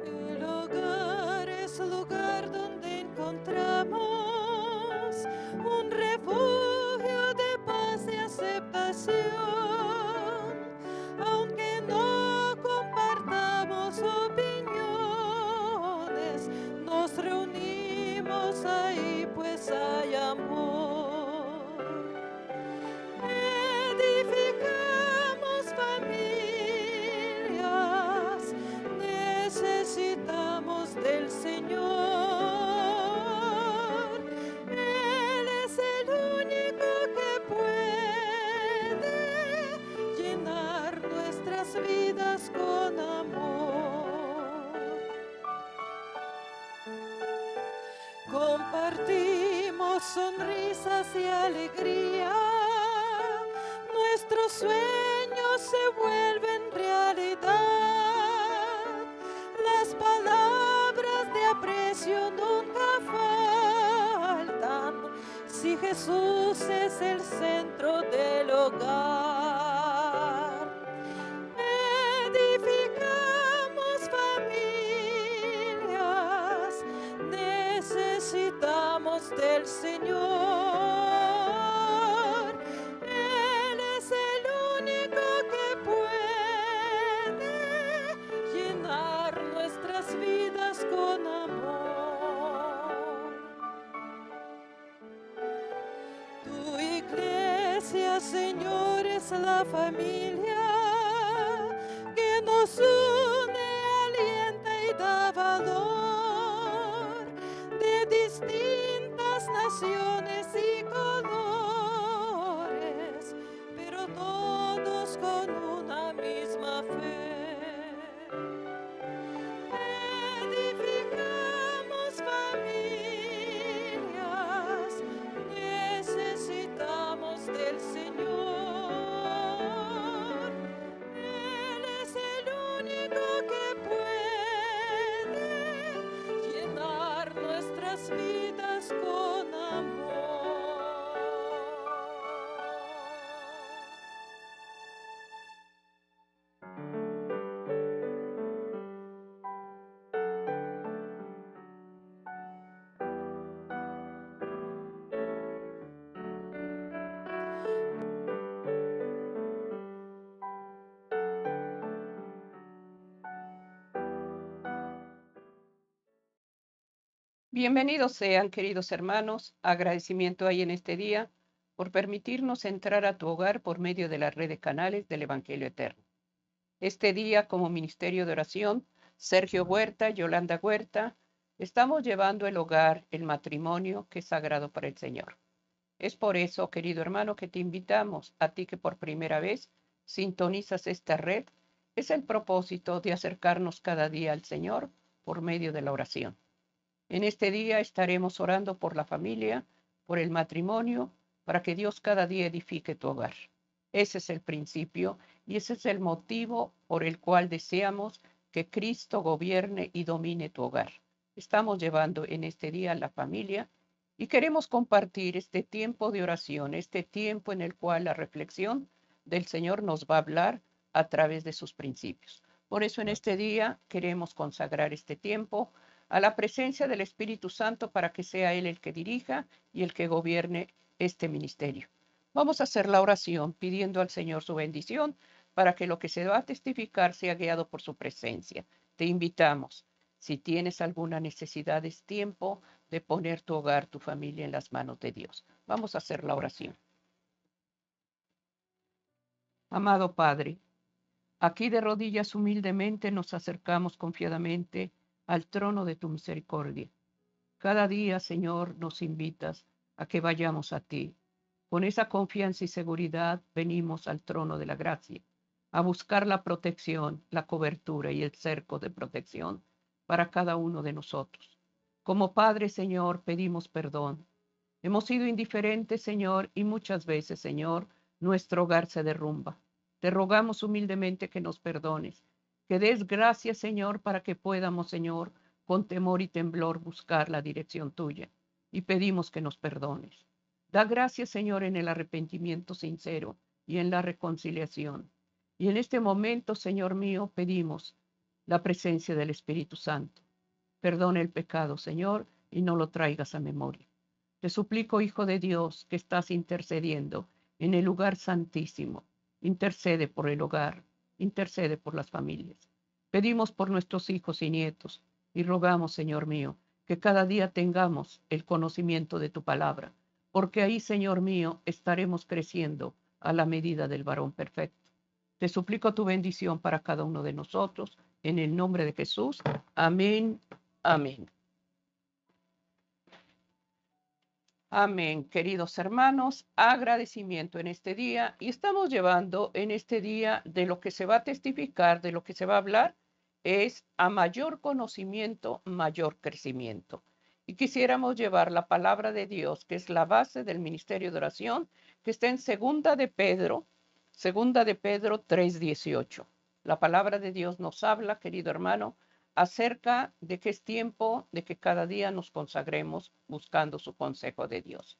El hogar es lugar donde encontramos un refugio de paz y aceptación. Aunque no compartamos opiniones, nos reunimos ahí pues hay amor. Edificamos familias, necesitamos del Señor. Él es el único que puede llenar nuestras vidas con amor. Compartimos sonrisas y alegría, nuestros sueños se vuelven realidad. Las palabras de aprecio nunca faltan si Jesús es el centro del hogar. Edificamos familias, necesitamos del Señor. Él es el único que puede llenar nuestras vidas con amor. Tu iglesia, Señor, es la familia que nos une, alienta y da valor, de distintas naciones y colores, pero todos con una misma fe. Edificamos familias, necesitamos del Señor. Él es el único que puede llenar nuestras vidas con amor. Bienvenidos sean, queridos hermanos. Agradecimiento hay en este día por permitirnos entrar a tu hogar por medio de la red de canales del Evangelio Eterno. Este día, como Ministerio de Oración, Sergio Huerta, Yolanda Huerta, estamos llevando el hogar, el matrimonio, que es sagrado para el Señor. Es por eso, querido hermano, que te invitamos, a ti que por primera vez sintonizas esta red, es el propósito de acercarnos cada día al Señor por medio de la oración. En este día estaremos orando por la familia, por el matrimonio, para que Dios cada día edifique tu hogar. Ese es el principio y ese es el motivo por el cual deseamos que Cristo gobierne y domine tu hogar. Estamos llevando en este día la familia y queremos compartir este tiempo de oración, este tiempo en el cual la reflexión del Señor nos va a hablar a través de sus principios. Por eso en este día queremos consagrar este tiempo a la presencia del Espíritu Santo para que sea Él el que dirija y el que gobierne este ministerio. Vamos a hacer la oración pidiendo al Señor su bendición para que lo que se va a testificar sea guiado por su presencia. Te invitamos, si tienes alguna necesidad, es tiempo de poner tu hogar, tu familia en las manos de Dios. Vamos a hacer la oración. Amado Padre, aquí de rodillas humildemente nos acercamos confiadamente al trono de tu misericordia. Cada día, Señor, nos invitas a que vayamos a ti. Con esa confianza y seguridad venimos al trono de la gracia, a buscar la protección, la cobertura y el cerco de protección para cada uno de nosotros. Como Padre, Señor, pedimos perdón. Hemos sido indiferentes, Señor, y muchas veces, Señor, nuestro hogar se derrumba. Te rogamos humildemente que nos perdones, que des gracias, Señor, para que podamos, Señor, con temor y temblor buscar la dirección tuya. y pedimos que nos perdones. Da gracias, Señor, en el arrepentimiento sincero y en la reconciliación. Y en este momento, Señor mío, pedimos la presencia del Espíritu Santo. Perdona el pecado, Señor, y no lo traigas a memoria. Te suplico, Hijo de Dios, que estás intercediendo en el lugar santísimo. Intercede por el hogar, intercede por las familias. Pedimos por nuestros hijos y nietos y rogamos, Señor mío, que cada día tengamos el conocimiento de tu palabra, porque ahí, Señor mío, estaremos creciendo a la medida del varón perfecto. Te suplico tu bendición para cada uno de nosotros, en el nombre de Jesús. Amén, amén. Amén, queridos hermanos, agradecimiento en este día y estamos llevando en este día de lo que se va a testificar, de lo que se va a hablar, es a mayor conocimiento, mayor crecimiento. Y quisiéramos llevar la palabra de Dios, que es la base del ministerio de oración, que está en segunda de Pedro 3:18. La palabra de Dios nos habla, querido hermano, acerca de que es tiempo de que cada día nos consagremos buscando su consejo de Dios.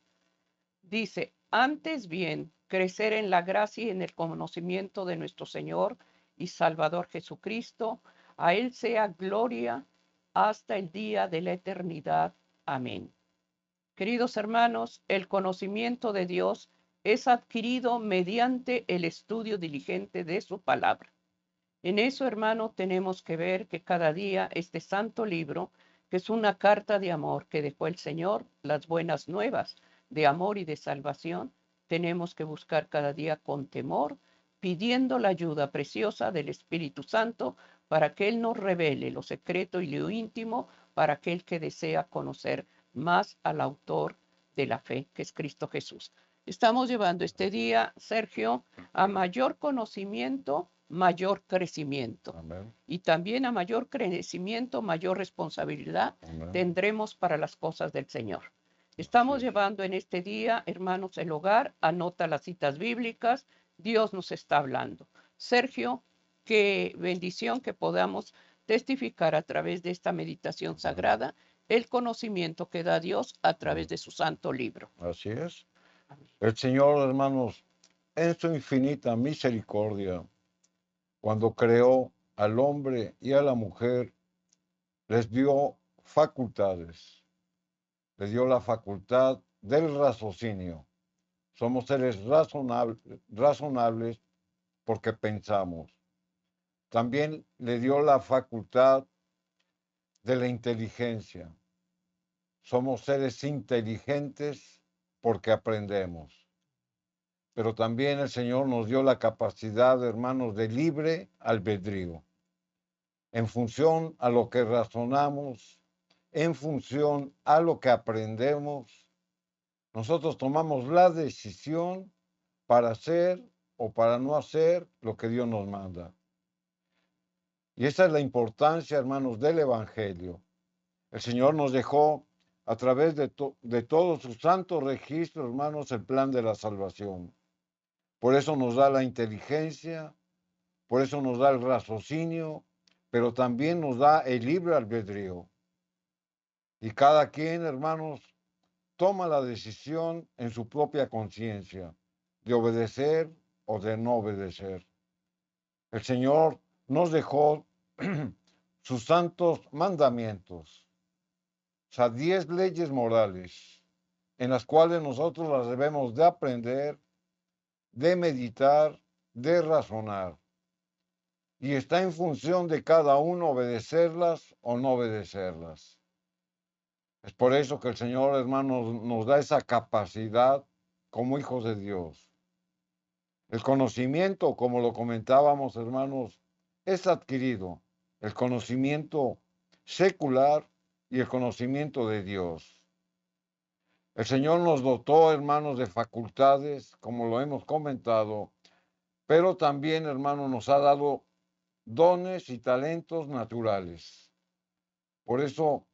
Dice, antes bien, crecer en la gracia y en el conocimiento de nuestro Señor y Salvador Jesucristo, a Él sea gloria hasta el día de la eternidad. Amén. Queridos hermanos, el conocimiento de Dios es adquirido mediante el estudio diligente de su palabra. En eso, hermano, tenemos que ver que cada día este santo libro, que es una carta de amor que dejó el Señor, las buenas nuevas de amor y de salvación, tenemos que buscar cada día con temor, pidiendo la ayuda preciosa del Espíritu Santo para que Él nos revele lo secreto y lo íntimo para aquel que desea conocer más al autor de la fe, que es Cristo Jesús. Estamos llevando este día, Sergio, a mayor conocimiento, mayor crecimiento. Amén. Y también a mayor crecimiento, mayor responsabilidad Amén. tendremos para las cosas del Señor. Estamos Así es. llevando en este día, hermanos, el hogar, anota las citas bíblicas, Dios nos está hablando. Sergio, qué bendición que podamos testificar a través de esta meditación sagrada el conocimiento que da Dios a través de su santo libro. Así es. El Señor, hermanos, en su infinita misericordia, cuando creó al hombre y a la mujer, les dio facultades. Les dio la facultad del raciocinio. Somos seres razonables porque pensamos. También le dio la facultad de la inteligencia. Somos seres inteligentes porque aprendemos. Pero también el Señor nos dio la capacidad, hermanos, de libre albedrío. En función a lo que razonamos, en función a lo que aprendemos, nosotros tomamos la decisión para hacer o para no hacer lo que Dios nos manda. Y esa es la importancia, hermanos, del Evangelio. El Señor nos dejó a través de todo su santo registro, hermanos, el plan de la salvación. Por eso nos da la inteligencia, por eso nos da el raciocinio, pero también nos da el libre albedrío. Y cada quien, hermanos, toma la decisión en su propia conciencia de obedecer o de no obedecer. El Señor nos dejó sus santos mandamientos, o sea, 10 leyes morales, en las cuales nosotros las debemos de aprender, de meditar, de razonar. Y está en función de cada uno obedecerlas o no obedecerlas. Es por eso que el Señor, hermanos, nos da esa capacidad como hijos de Dios. El conocimiento, como lo comentábamos, hermanos, es adquirido. El conocimiento secular y el conocimiento de Dios. El Señor nos dotó, hermanos, de facultades, como lo hemos comentado, pero también, hermanos, nos ha dado dones y talentos naturales. Por eso,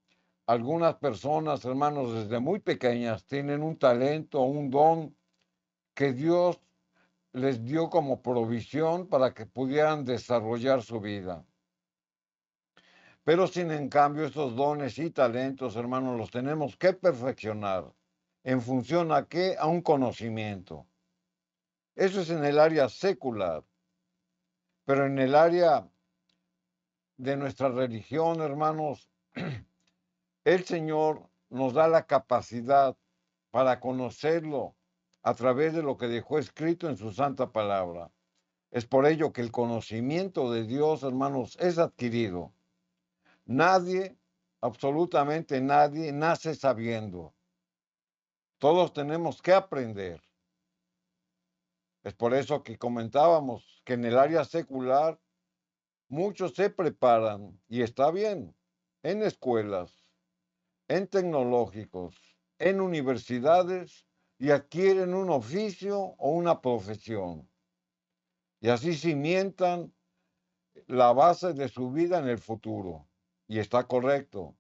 algunas personas, hermanos, desde muy pequeñas tienen un talento, un don que Dios les dio como provisión para que pudieran desarrollar su vida. Pero sin en cambio esos dones y talentos, hermanos, los tenemos que perfeccionar. ¿En función a qué? A un conocimiento. Eso es en el área secular. Pero en el área de nuestra religión, hermanos, el Señor nos da la capacidad para conocerlo a través de lo que dejó escrito en su santa palabra. Es por ello que el conocimiento de Dios, hermanos, es adquirido. Nadie, absolutamente nadie, nace sabiendo. Todos tenemos que aprender. Es por eso que comentábamos que en el área secular muchos se preparan, y está bien, en escuelas, en tecnológicos, en universidades, y adquieren un oficio o una profesión. Y así cimientan la base de su vida en el futuro. Y está correcto.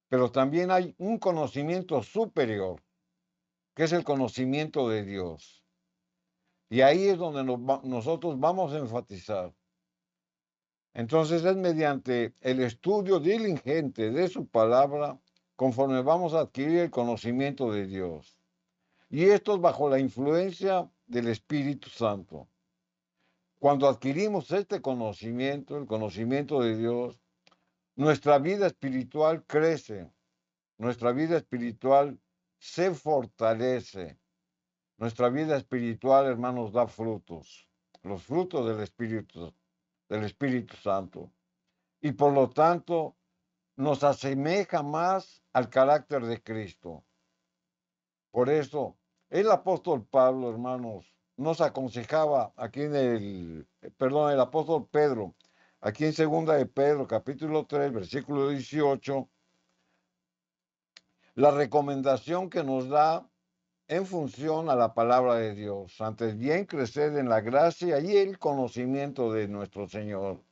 Pero también hay un conocimiento superior, que es el conocimiento de Dios. Y ahí es donde nosotros vamos a enfatizar. Entonces es mediante el estudio diligente de su palabra, conforme vamos a adquirir el conocimiento de Dios. Y esto es bajo la influencia del Espíritu Santo. Cuando adquirimos este conocimiento, el conocimiento de Dios, nuestra vida espiritual crece, nuestra vida espiritual se fortalece, nuestra vida espiritual, hermanos, da frutos, los frutos del Espíritu Santo. Y por lo tanto, nos asemeja más al carácter de Cristo. Por eso, el apóstol Pablo, hermanos, nos aconsejaba aquí el apóstol Pedro, aquí en segunda de Pedro, capítulo 3, versículo 18, la recomendación que nos da en función a la palabra de Dios. Antes bien, crecer en la gracia y el conocimiento de nuestro Señor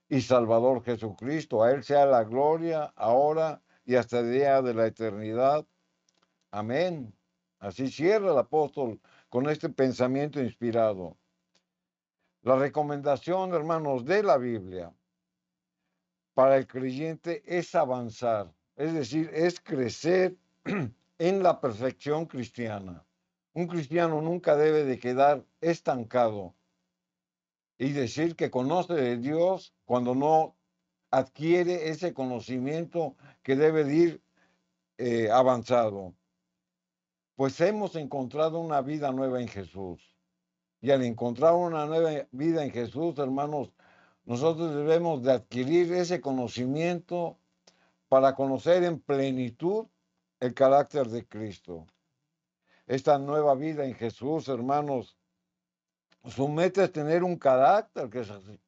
y Salvador Jesucristo. A Él sea la gloria, ahora y hasta el día de la eternidad. Amén. Así cierra el apóstol con este pensamiento inspirado. La recomendación, hermanos, de la Biblia para el creyente es avanzar, es decir, es crecer en la perfección cristiana. Un cristiano nunca debe de quedar estancado y decir que conoce de Dios cuando no adquiere ese conocimiento que debe de ir avanzado. Pues hemos encontrado una vida nueva en Jesús. Y al encontrar una nueva vida en Jesús, hermanos, nosotros debemos de adquirir ese conocimiento para conocer en plenitud el carácter de Cristo. Esta nueva vida en Jesús, hermanos, su meta es tener un carácter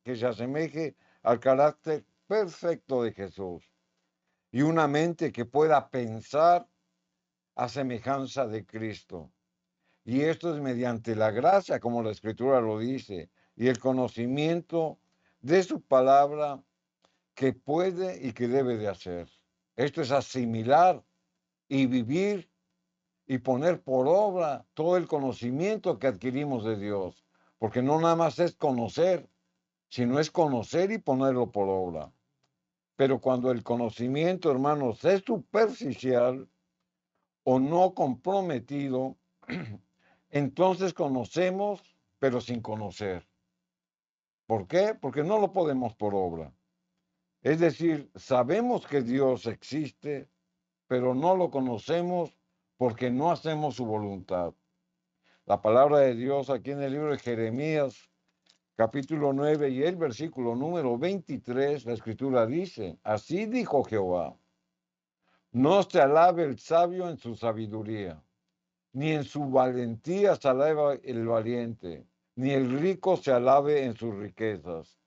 que se asemeje al carácter perfecto de Jesús y una mente que pueda pensar a semejanza de Cristo. Y esto es mediante la gracia, como la Escritura lo dice, y el conocimiento de su palabra que puede y que debe de hacer. Esto es asimilar y vivir y poner por obra todo el conocimiento que adquirimos de Dios, porque no nada más es conocer, sino es conocer y ponerlo por obra. Pero cuando el conocimiento, hermanos, es superficial o no comprometido, entonces conocemos, pero sin conocer. ¿Por qué? Porque no lo podemos por obra. Es decir, sabemos que Dios existe, pero no lo conocemos porque no hacemos su voluntad. La palabra de Dios aquí en el libro de Jeremías, capítulo 9 y el versículo número 23, la escritura dice, así dijo Jehová, no se alabe el sabio en su sabiduría, ni en su valentía se alabe el valiente, ni el rico se alabe en sus riquezas.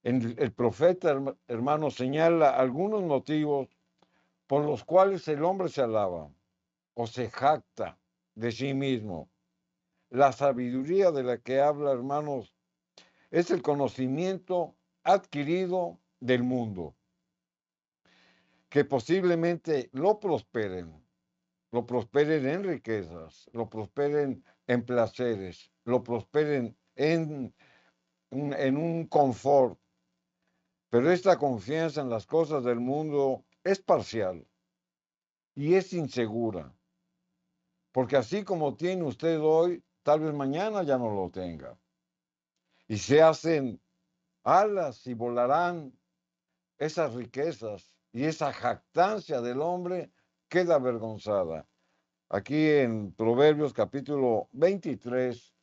El profeta, hermano, señala algunos motivos por los cuales el hombre se alaba o se jacta de sí mismo. La sabiduría de la que habla, hermanos, es el conocimiento adquirido del mundo, que posiblemente lo prosperen en riquezas, lo prosperen en placeres, lo prosperen en un confort, Pero esta confianza en las cosas del mundo es parcial y es insegura, porque así como tiene usted hoy, tal vez mañana ya no lo tenga. Y se hacen alas y volarán esas riquezas y esa jactancia del hombre queda avergonzada. Aquí en Proverbios capítulo 23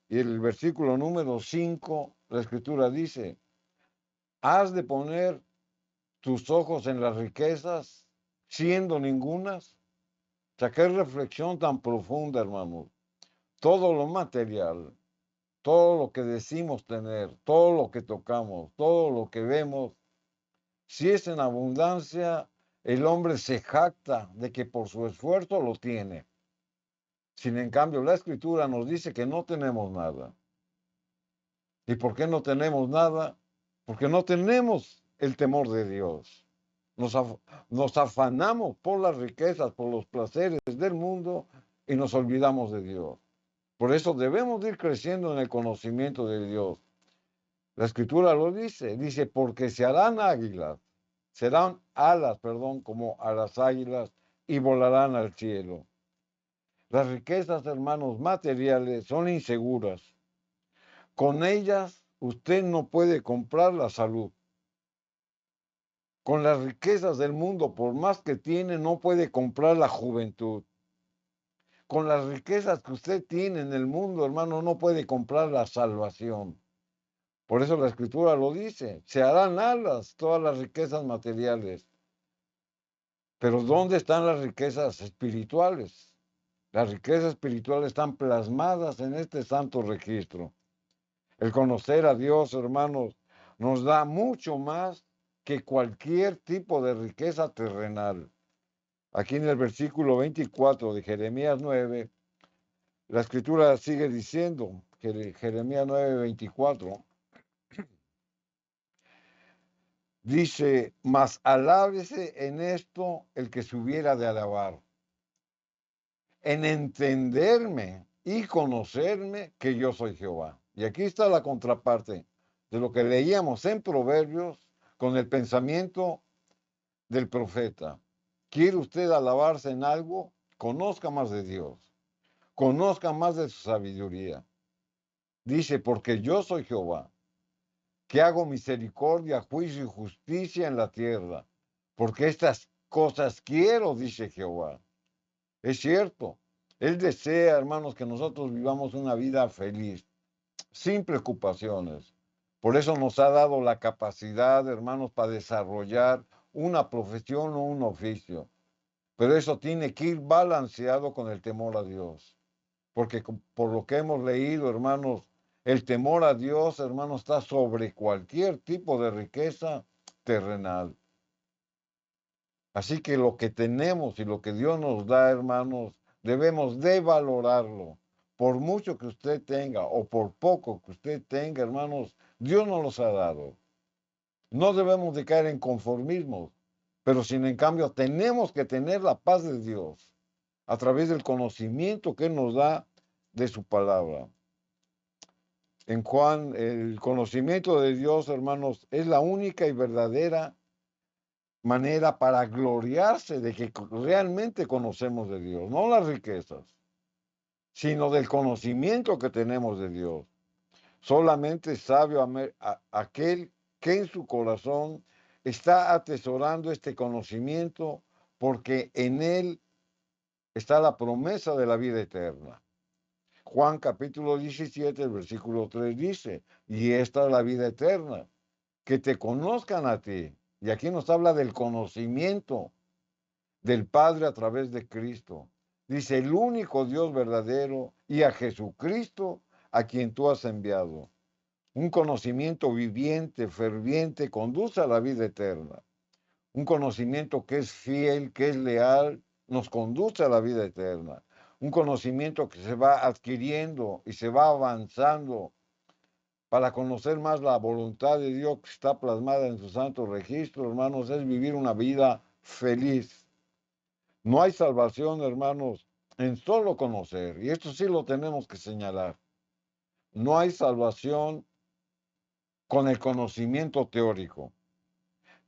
y el versículo número 5, la escritura dice, has de poner tus ojos en las riquezas, siendo ningunas. O sea, qué reflexión tan profunda, hermanos. Todo lo material, todo lo que decimos tener, todo lo que tocamos, todo lo que vemos, si es en abundancia, el hombre se jacta de que por su esfuerzo lo tiene. Sin en cambio, la escritura nos dice que no tenemos nada. ¿Y por qué no tenemos nada? Porque no tenemos el temor de Dios. Nos afanamos por las riquezas, por los placeres del mundo y nos olvidamos de Dios. Por eso debemos ir creciendo en el conocimiento de Dios. La escritura lo dice, porque se harán águilas, serán alas, perdón, como a las águilas y volarán al cielo. Las riquezas, hermanos, materiales son inseguras. Con ellas usted no puede comprar la salud. Con las riquezas del mundo, por más que tiene, no puede comprar la juventud. Con las riquezas que usted tiene en el mundo, hermano, no puede comprar la salvación. Por eso la escritura lo dice, se harán alas todas las riquezas materiales. Pero ¿dónde están las riquezas espirituales? Las riquezas espirituales están plasmadas en este santo registro. El conocer a Dios, hermanos, nos da mucho más que cualquier tipo de riqueza terrenal. Aquí en el versículo 24 de Jeremías 9, la escritura sigue diciendo, Jeremías 9, 24, dice, mas alábese en esto el que se hubiera de alabar, en entenderme y conocerme que yo soy Jehová. Y aquí está la contraparte de lo que leíamos en Proverbios con el pensamiento del profeta. ¿Quiere usted alabarse en algo? Conozca más de Dios, conozca más de su sabiduría. Dice, porque yo soy Jehová, que hago misericordia, juicio y justicia en la tierra, porque estas cosas quiero, dice Jehová. Es cierto, Él desea, hermanos, que nosotros vivamos una vida feliz, sin preocupaciones. Por eso nos ha dado la capacidad, hermanos, para desarrollar una profesión o un oficio. Pero eso tiene que ir balanceado con el temor a Dios. Porque por lo que hemos leído, hermanos, el temor a Dios, hermanos, está sobre cualquier tipo de riqueza terrenal. Así que lo que tenemos y lo que Dios nos da, hermanos, debemos de valorarlo. Por mucho que usted tenga o por poco que usted tenga, hermanos, Dios nos los ha dado. No debemos de caer en conformismo, pero sin en cambio tenemos que tener la paz de Dios a través del conocimiento que Él nos da de su palabra. En Juan, el conocimiento de Dios, hermanos, es la única y verdadera manera para gloriarse de que realmente conocemos de Dios, no las riquezas, sino del conocimiento que tenemos de Dios. Solamente es sabio aquel que en su corazón está atesorando este conocimiento, porque en él está la promesa de la vida eterna. Juan capítulo 17, el versículo 3 dice, y esta es la vida eterna, que te conozcan a ti. Y aquí nos habla del conocimiento del Padre a través de Cristo. Dice, el único Dios verdadero y a Jesucristo a quien tú has enviado. Un conocimiento viviente, ferviente, conduce a la vida eterna. Un conocimiento que es fiel, que es leal, nos conduce a la vida eterna. Un conocimiento que se va adquiriendo y se va avanzando para conocer más la voluntad de Dios que está plasmada en su santo registro, hermanos, es vivir una vida feliz. No hay salvación, hermanos, en solo conocer, y esto sí lo tenemos que señalar. No hay salvación con el conocimiento teórico.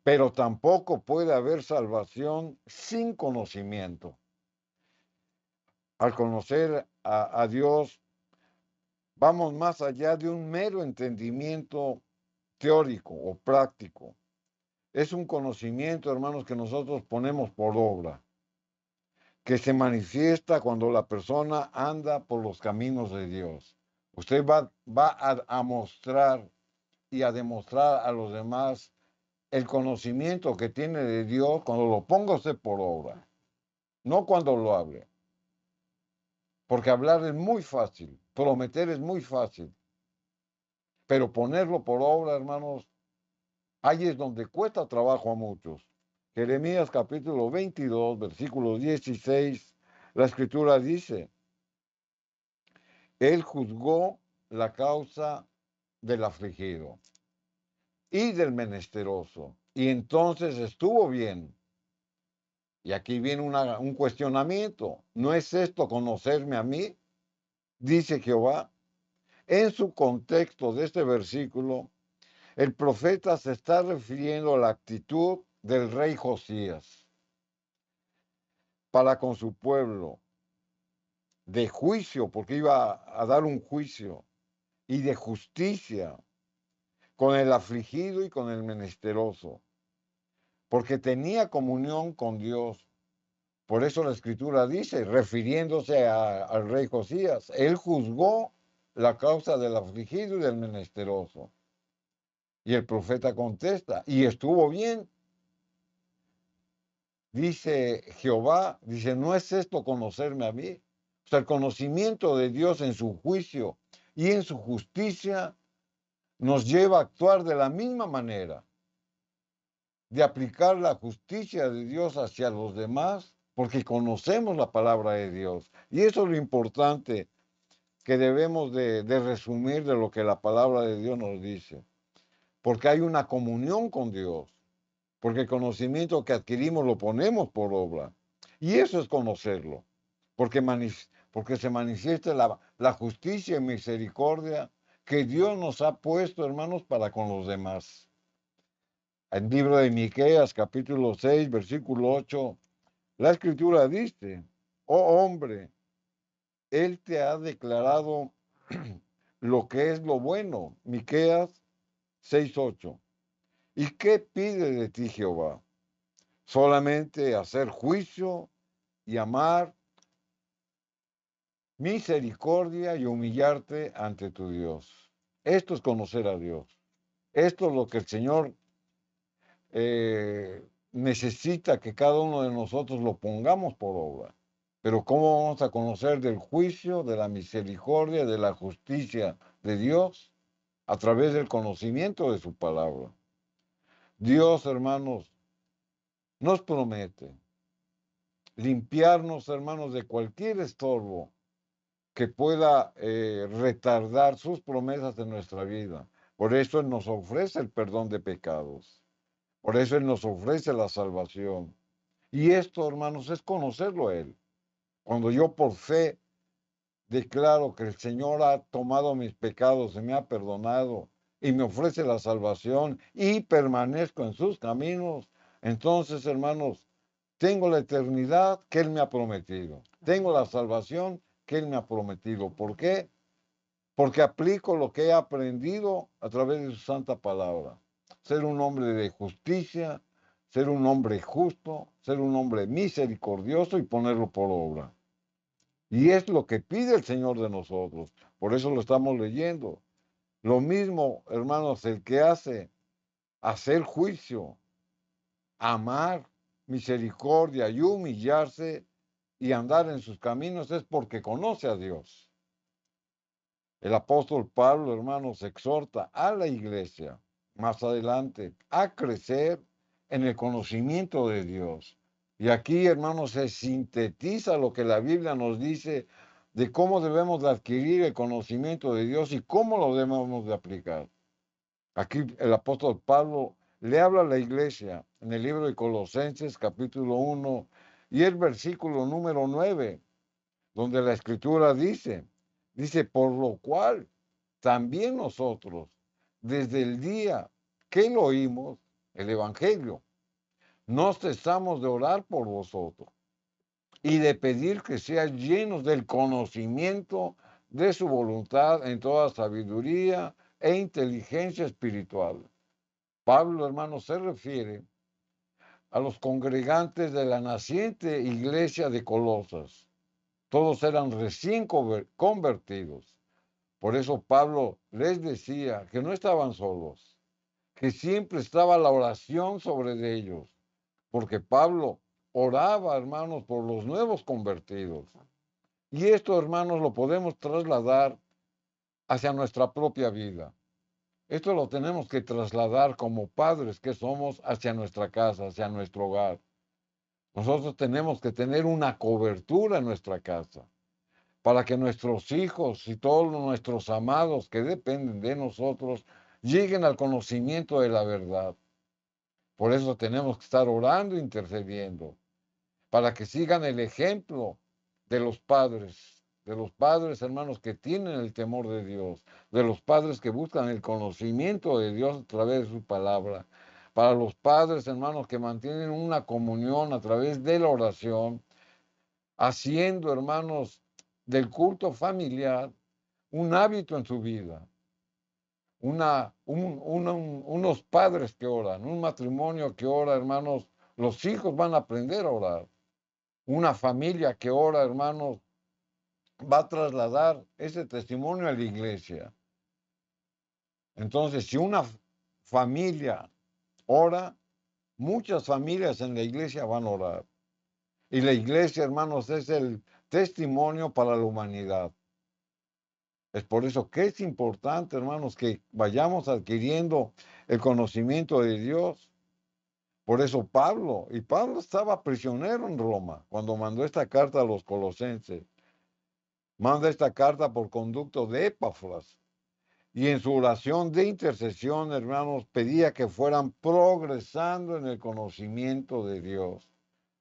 pero tampoco puede haber salvación sin conocimiento. Al conocer a Dios, vamos más allá de un mero entendimiento teórico o práctico. Es un conocimiento, hermanos, que nosotros ponemos por obra, que se manifiesta cuando la persona anda por los caminos de Dios. Usted va a mostrar y a demostrar a los demás el conocimiento que tiene de Dios cuando lo ponga usted por obra, no cuando lo hable. Porque hablar es muy fácil, prometer es muy fácil, pero ponerlo por obra, hermanos, ahí es donde cuesta trabajo a muchos. Jeremías capítulo 22, versículo 16, la escritura dice, Él juzgó la causa del afligido y del menesteroso, y entonces estuvo bien. Y aquí viene un cuestionamiento. ¿No es esto conocerme a mí? Dice Jehová. En su contexto de este versículo, el profeta se está refiriendo a la actitud del rey Josías para con su pueblo, de juicio, porque iba a dar un juicio, y de justicia con el afligido y con el menesteroso, porque tenía comunión con Dios. Por eso la escritura dice, refiriéndose al rey Josías, él juzgó la causa del afligido y del menesteroso. Y el profeta contesta, y estuvo bien. Dice Jehová, dice, ¿no es esto conocerme a mí? O sea, el conocimiento de Dios en su juicio y en su justicia nos lleva a actuar de la misma manera, de aplicar la justicia de Dios hacia los demás, porque conocemos la palabra de Dios. Y eso es lo importante que debemos de resumir de lo que la palabra de Dios nos dice, porque hay una comunión con Dios. Porque el conocimiento que adquirimos lo ponemos por obra. Y eso es conocerlo, porque se manifiesta la justicia y misericordia que Dios nos ha puesto, hermanos, para con los demás. El libro de Miqueas, capítulo 6, versículo 8, la escritura dice, oh hombre, Él te ha declarado lo que es lo bueno. Miqueas 6, 8. ¿Y qué pide de ti Jehová? Solamente hacer juicio y amar, misericordia y humillarte ante tu Dios. Esto es conocer a Dios. Esto es lo que el Señor necesita que cada uno de nosotros lo pongamos por obra. Pero ¿cómo vamos a conocer del juicio, de la misericordia, de la justicia de Dios? A través del conocimiento de su palabra. Dios, hermanos, nos promete limpiarnos, hermanos, de cualquier estorbo que pueda retardar sus promesas en nuestra vida. Por eso Él nos ofrece el perdón de pecados. Por eso Él nos ofrece la salvación. Y esto, hermanos, es conocerlo a Él. Cuando yo por fe declaro que el Señor ha tomado mis pecados y me ha perdonado y me ofrece la salvación y permanezco en sus caminos, entonces, hermanos, tengo la eternidad que Él me ha prometido. Tengo la salvación que Él me ha prometido. ¿Por qué? Porque aplico lo que he aprendido a través de su santa palabra. Ser un hombre de justicia, ser un hombre justo, ser un hombre misericordioso y ponerlo por obra. Y es lo que pide el Señor de nosotros. Por eso lo estamos leyendo. Lo mismo, hermanos, el que hace hacer juicio, amar, misericordia y humillarse y andar en sus caminos es porque conoce a Dios. El apóstol Pablo, hermanos, exhorta a la iglesia más adelante a crecer en el conocimiento de Dios. Y aquí, hermanos, se sintetiza lo que la Biblia nos dice de cómo debemos de adquirir el conocimiento de Dios y cómo lo debemos de aplicar. Aquí el apóstol Pablo le habla a la iglesia en el libro de Colosenses capítulo 1 y el versículo número 9, donde la escritura dice, por lo cual también nosotros, desde el día que lo oímos, el Evangelio. No cesamos de orar por vosotros y de pedir que seáis llenos del conocimiento de su voluntad en toda sabiduría e inteligencia espiritual. Pablo, hermano, se refiere a los congregantes de la naciente iglesia de Colosas. Todos eran recién convertidos. Por eso Pablo les decía que no estaban solos, que siempre estaba la oración sobre ellos, porque Pablo oraba, hermanos, por los nuevos convertidos. Y esto, hermanos, lo podemos trasladar hacia nuestra propia vida. Esto lo tenemos que trasladar como padres que somos hacia nuestra casa, hacia nuestro hogar. Nosotros tenemos que tener una cobertura en nuestra casa para que nuestros hijos y todos nuestros amados que dependen de nosotros lleguen al conocimiento de la verdad. Por eso tenemos que estar orando e intercediendo, para que sigan el ejemplo de los padres, hermanos, que tienen el temor de Dios, de los padres que buscan el conocimiento de Dios a través de su palabra, para los padres, hermanos, que mantienen una comunión a través de la oración, haciendo, hermanos, del culto familiar un hábito en su vida. Unos padres que oran, un matrimonio que ora, hermanos, los hijos van a aprender a orar. Una familia que ora, hermanos, va a trasladar ese testimonio a la iglesia. Entonces, si una familia ora, muchas familias en la iglesia van a orar. Y la iglesia, hermanos, es el testimonio para la humanidad. Es por eso que es importante, hermanos, que vayamos adquiriendo el conocimiento de Dios. Por eso Pablo estaba prisionero en Roma cuando mandó esta carta a los colosenses. Manda esta carta por conducto de Epafras. Y en su oración de intercesión, hermanos, pedía que fueran progresando en el conocimiento de Dios.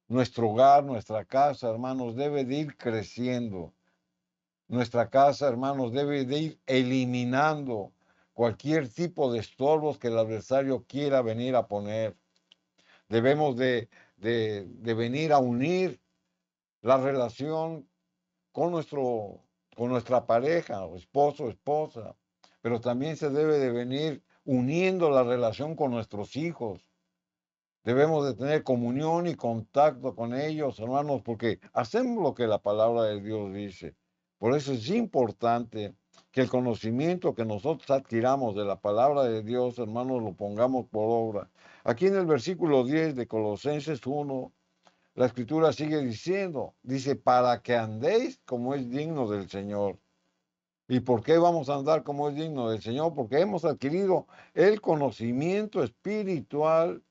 Nuestro hogar, nuestra casa, hermanos, debe de ir creciendo. Nuestra casa, hermanos, debe de ir eliminando cualquier tipo de estorbos que el adversario quiera venir a poner. Debemos de venir a unir la relación con nuestra pareja, o esposo, esposa, pero también se debe de venir uniendo la relación con nuestros hijos. Debemos de tener comunión y contacto con ellos, hermanos, porque hacemos lo que la palabra de Dios dice. Por eso es importante que el conocimiento que nosotros adquiramos de la palabra de Dios, hermanos, lo pongamos por obra. Aquí en el versículo 10 de Colosenses 1, la escritura sigue diciendo, dice, para que andéis como es digno del Señor. ¿Y por qué vamos a andar como es digno del Señor? Porque hemos adquirido el conocimiento espiritual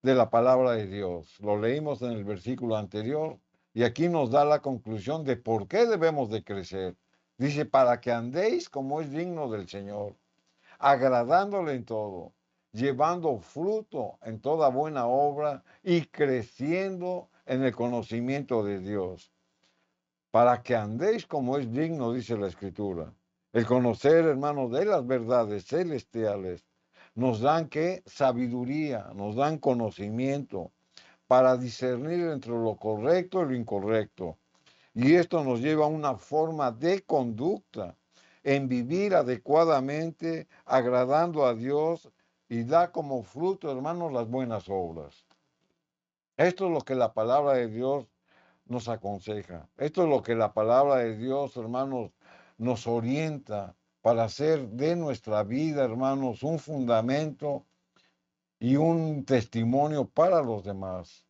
de la palabra de Dios. Lo leímos en el versículo anterior y aquí nos da la conclusión de por qué debemos de crecer. Dice, para que andéis como es digno del Señor, agradándole en todo, llevando fruto en toda buena obra y creciendo en el conocimiento de Dios. Para que andéis como es digno, dice la Escritura. El conocer, hermanos, de las verdades celestiales nos dan ¿qué? Sabiduría, nos dan conocimiento para discernir entre lo correcto y lo incorrecto. Y esto nos lleva a una forma de conducta en vivir adecuadamente, agradando a Dios y da como fruto, hermanos, las buenas obras. Esto es lo que la palabra de Dios nos aconseja. Esto es lo que la palabra de Dios, hermanos, nos orienta para hacer de nuestra vida, hermanos, un fundamento y un testimonio para los demás.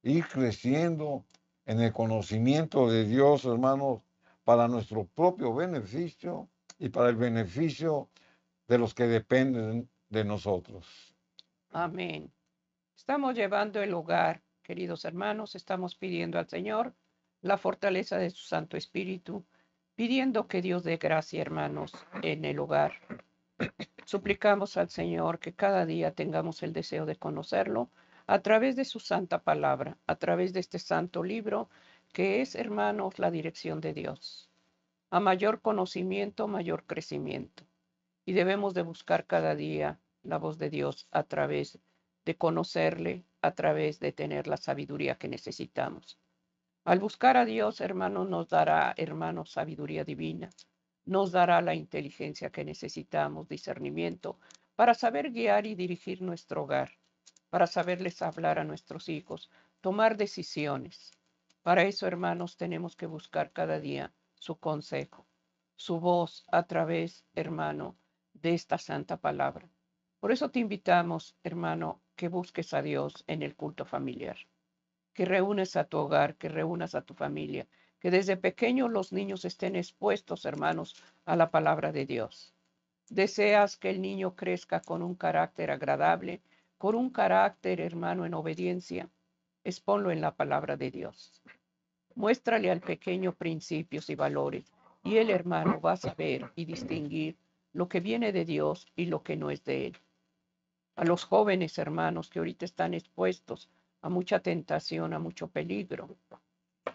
Ir creciendo en el conocimiento de Dios, hermanos, para nuestro propio beneficio y para el beneficio de los que dependen de nosotros. Amén. Estamos llevando el hogar, queridos hermanos, estamos pidiendo al Señor la fortaleza de su Santo Espíritu, pidiendo que Dios dé gracia, hermanos, en el hogar. Suplicamos al Señor que cada día tengamos el deseo de conocerlo a través de su santa palabra, a través de este santo libro que es, hermanos, la dirección de Dios. A mayor conocimiento, mayor crecimiento. Y debemos de buscar cada día la voz de Dios a través de conocerle a través de tener la sabiduría que necesitamos. Al buscar a Dios, hermano, nos dará, hermano, sabiduría divina, nos dará la inteligencia que necesitamos, discernimiento, para saber guiar y dirigir nuestro hogar, para saberles hablar a nuestros hijos, tomar decisiones. Para eso, hermanos, tenemos que buscar cada día su consejo, su voz a través, hermano, de esta santa palabra. Por eso te invitamos, hermano, que busques a Dios en el culto familiar, que reúnes a tu hogar, que reúnas a tu familia, que desde pequeños los niños estén expuestos, hermanos, a la palabra de Dios. Deseas que el niño crezca con un carácter agradable, con un carácter, hermano, en obediencia. Exponlo en la palabra de Dios. Muéstrale al pequeño principios y valores, y el hermano va a saber y distinguir lo que viene de Dios y lo que no es de él. A los jóvenes hermanos que ahorita están expuestos a mucha tentación, a mucho peligro,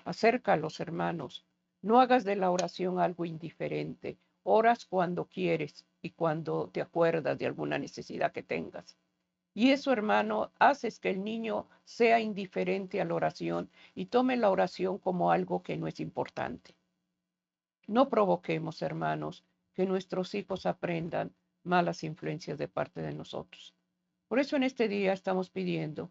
acércalos, hermanos. No hagas de la oración algo indiferente. Oras cuando quieres y cuando te acuerdas de alguna necesidad que tengas. Y eso, hermano, haces que el niño sea indiferente a la oración y tome la oración como algo que no es importante. No provoquemos, hermanos, que nuestros hijos aprendan malas influencias de parte de nosotros. Por eso en este día estamos pidiendo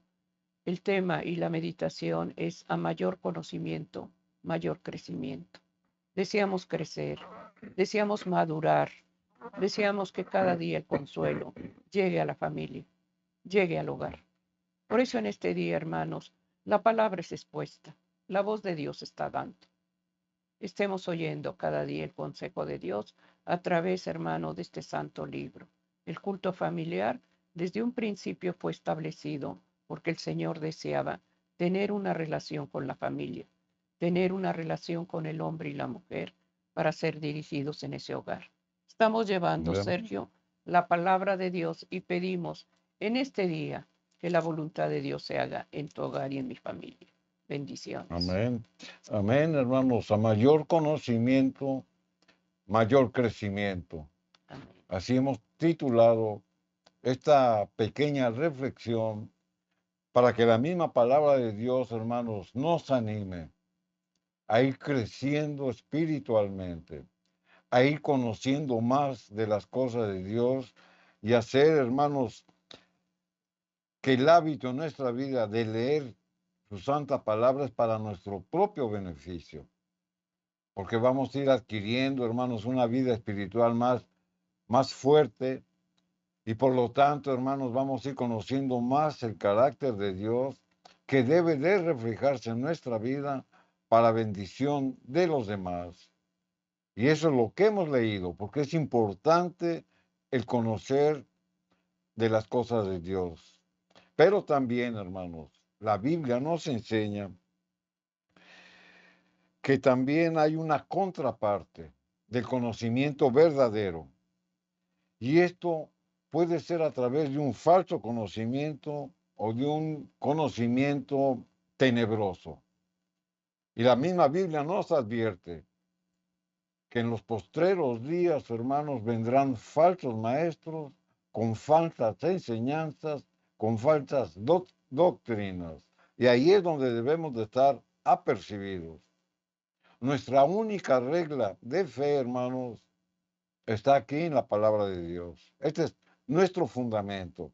el tema y la meditación es a mayor conocimiento, mayor crecimiento. Deseamos crecer, deseamos madurar, deseamos que cada día el consuelo llegue a la familia, llegue al hogar. Por eso en este día, hermanos, la palabra es expuesta, la voz de Dios está dando. Estemos oyendo cada día el consejo de Dios a través, hermano, de este santo libro. El culto familiar desde un principio fue establecido porque el Señor deseaba tener una relación con la familia, tener una relación con el hombre y la mujer para ser dirigidos en ese hogar. Estamos llevando, Amén. Sergio, la palabra de Dios y pedimos en este día que la voluntad de Dios se haga en tu hogar y en mi familia. Bendiciones. Amén. Amén, hermanos. A mayor conocimiento, mayor crecimiento. Amén. Así hemos titulado esta pequeña reflexión para que la misma palabra de Dios, hermanos, nos anime a ir creciendo espiritualmente, a ir conociendo más de las cosas de Dios y hacer, hermanos, que el hábito en nuestra vida de leer su santa palabra es para nuestro propio beneficio, porque vamos a ir adquiriendo, hermanos, una vida espiritual más fuerte y por lo tanto, hermanos, vamos a ir conociendo más el carácter de Dios que debe de reflejarse en nuestra vida para bendición de los demás. Y eso es lo que hemos leído, porque es importante el conocer de las cosas de Dios. Pero también, hermanos, la Biblia nos enseña que también hay una contraparte del conocimiento verdadero. Y esto puede ser a través de un falso conocimiento o de un conocimiento tenebroso. Y la misma Biblia nos advierte que en los postreros días, hermanos, vendrán falsos maestros con falsas enseñanzas, con falsas doctrinas. Y ahí es donde debemos de estar apercibidos. Nuestra única regla de fe, hermanos, está aquí en la palabra de Dios. Este es nuestro fundamento.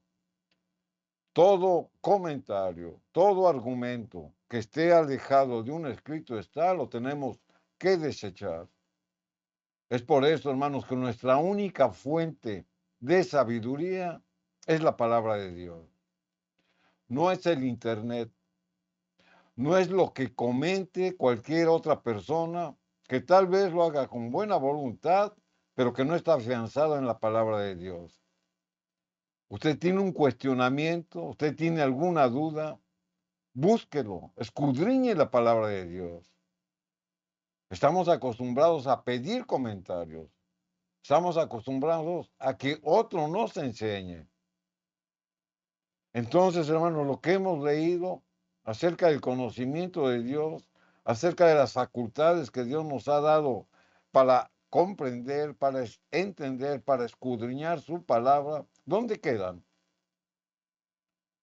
Todo comentario, todo argumento que esté alejado de un escrito está, lo tenemos que desechar. Es por eso, hermanos, que nuestra única fuente de sabiduría es la palabra de Dios. No es el Internet, no es lo que comente cualquier otra persona que tal vez lo haga con buena voluntad, pero que no está afianzado en la palabra de Dios. Usted tiene un cuestionamiento, usted tiene alguna duda, búsquelo, escudriñe la palabra de Dios. Estamos acostumbrados a pedir comentarios. Estamos acostumbrados a que otro nos enseñe. Entonces, hermanos, lo que hemos leído acerca del conocimiento de Dios, acerca de las facultades que Dios nos ha dado para comprender, para entender, para escudriñar su palabra, ¿dónde quedan?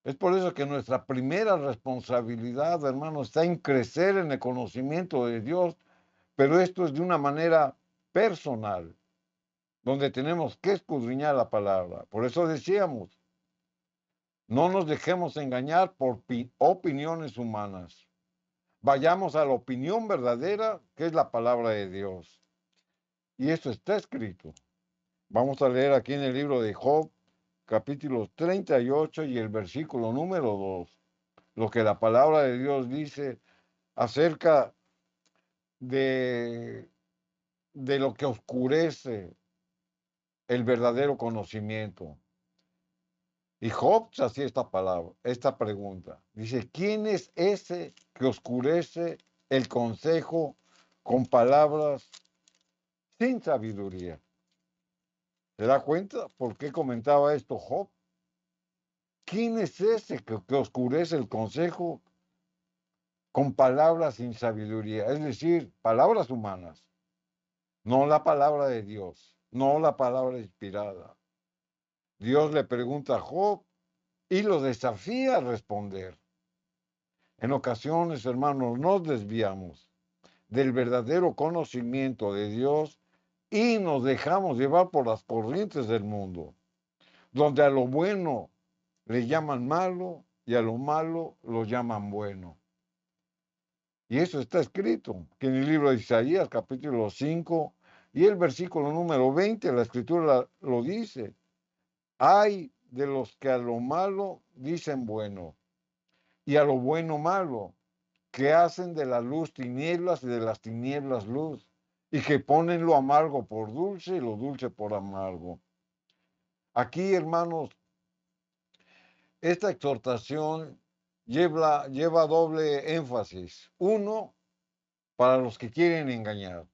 Es por eso que nuestra primera responsabilidad, hermano, está en crecer en el conocimiento de Dios, pero esto es de una manera personal, donde tenemos que escudriñar la palabra. Por eso decíamos, no nos dejemos engañar por opiniones humanas. Vayamos a la opinión verdadera, que es la palabra de Dios. Y esto está escrito. Vamos a leer aquí en el libro de Job, capítulo 38 y el versículo número 2, lo que la palabra de Dios dice acerca de, de lo que oscurece el verdadero conocimiento. Y Job se hacía esta pregunta. Dice, ¿quién es ese que oscurece el consejo con palabras sin sabiduría? ¿Se da cuenta por qué comentaba esto Job? ¿Quién es ese que oscurece el consejo con palabras sin sabiduría? Es decir, palabras humanas, no la palabra de Dios, no la palabra inspirada. Dios le pregunta a Job y lo desafía a responder. En ocasiones, hermanos, nos desviamos del verdadero conocimiento de Dios y nos dejamos llevar por las corrientes del mundo, donde a lo bueno le llaman malo y a lo malo lo llaman bueno. Y eso está escrito, que en el libro de Isaías, capítulo 5, y el versículo número 20, la escritura lo dice. Hay de los que a lo malo dicen bueno, y a lo bueno malo, que hacen de la luz tinieblas y de las tinieblas luz, y que ponen lo amargo por dulce y lo dulce por amargo. Aquí, hermanos, esta exhortación lleva doble énfasis. Uno, para los que quieren engañar,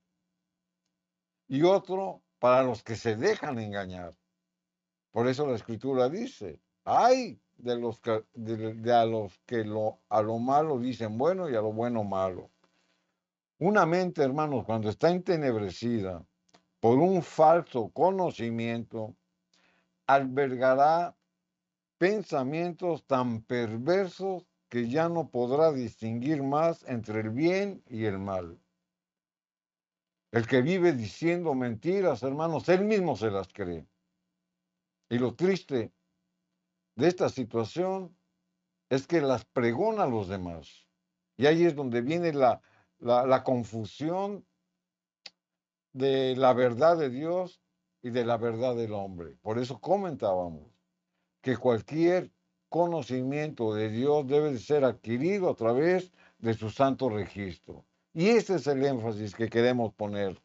y otro, para los que se dejan engañar. Por eso la escritura dice, hay de los que, a los que a lo malo dicen bueno y a lo bueno malo. Una mente, hermanos, cuando está entenebrecida por un falso conocimiento, albergará pensamientos tan perversos que ya no podrá distinguir más entre el bien y el mal. El que vive diciendo mentiras, hermanos, él mismo se las cree. Y lo triste de esta situación es que las pregona a los demás. Y ahí es donde viene la confusión de la verdad de Dios y de la verdad del hombre. Por eso comentábamos que cualquier conocimiento de Dios debe de ser adquirido a través de su santo registro. Y ese es el énfasis que queremos poner.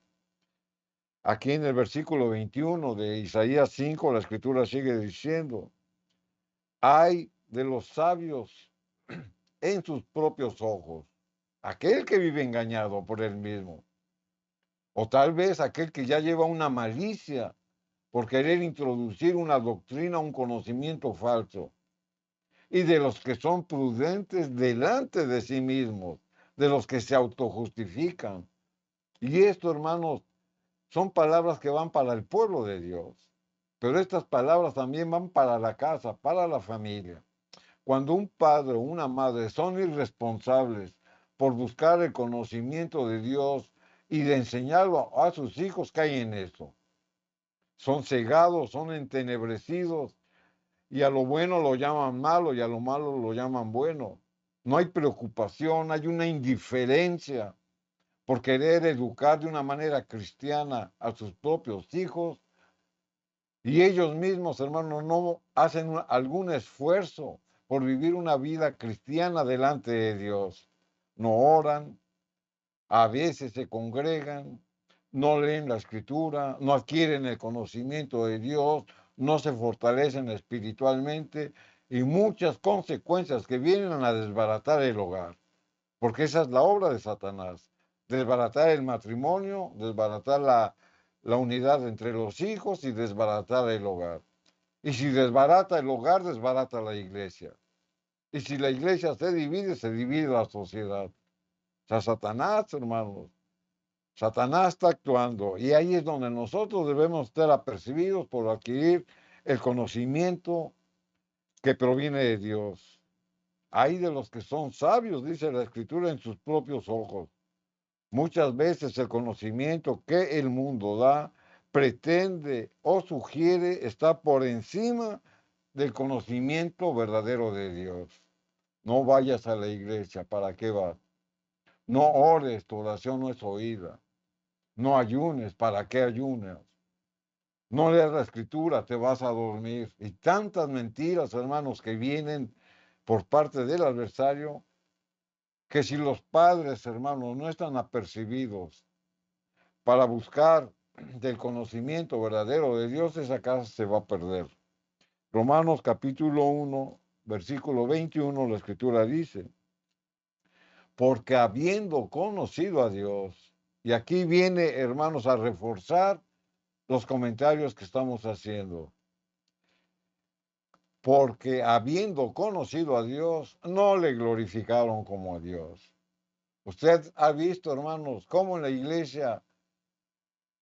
Aquí en el versículo 21 de Isaías 5, la escritura sigue diciendo, hay de los sabios en sus propios ojos, aquel que vive engañado por él mismo, o tal vez aquel que ya lleva una malicia por querer introducir una doctrina, un conocimiento falso, y de los que son prudentes delante de sí mismos, de los que se autojustifican. Y esto, hermanos, son palabras que van para el pueblo de Dios, pero estas palabras también van para la casa, para la familia. Cuando un padre o una madre son irresponsables por buscar el conocimiento de Dios y de enseñarlo a sus hijos, caen en eso. Son cegados, son entenebrecidos y a lo bueno lo llaman malo y a lo malo lo llaman bueno. No hay preocupación, hay una indiferencia por querer educar de una manera cristiana a sus propios hijos y ellos mismos, hermanos, no hacen algún esfuerzo por vivir una vida cristiana delante de Dios. No oran, a veces se congregan, no leen la escritura, no adquieren el conocimiento de Dios, no se fortalecen espiritualmente y muchas consecuencias que vienen a desbaratar el hogar, porque esa es la obra de Satanás, desbaratar el matrimonio, desbaratar la unidad entre los hijos y desbaratar el hogar. Y si desbarata el hogar, desbarata la iglesia. Y si la iglesia se divide la sociedad. O sea, Satanás, hermanos, Satanás está actuando. Y ahí es donde nosotros debemos estar apercibidos por adquirir el conocimiento que proviene de Dios. Hay de los que son sabios, dice la Escritura, en sus propios ojos. Muchas veces el conocimiento que el mundo da pretende o sugiere estar por encima del conocimiento verdadero de Dios. No vayas a la iglesia, ¿para qué vas? No ores, tu oración no es oída. No ayunes, ¿para qué ayunas? No leas la escritura, te vas a dormir. Y tantas mentiras, hermanos, que vienen por parte del adversario, que si los padres, hermanos, no están apercibidos para buscar del conocimiento verdadero de Dios, esa casa se va a perder. Romanos capítulo 1, versículo 21, la escritura dice, porque habiendo conocido a Dios, y aquí viene, hermanos, a reforzar los comentarios que estamos haciendo, porque habiendo conocido a Dios, no le glorificaron como a Dios. Usted ha visto, hermanos, cómo en la iglesia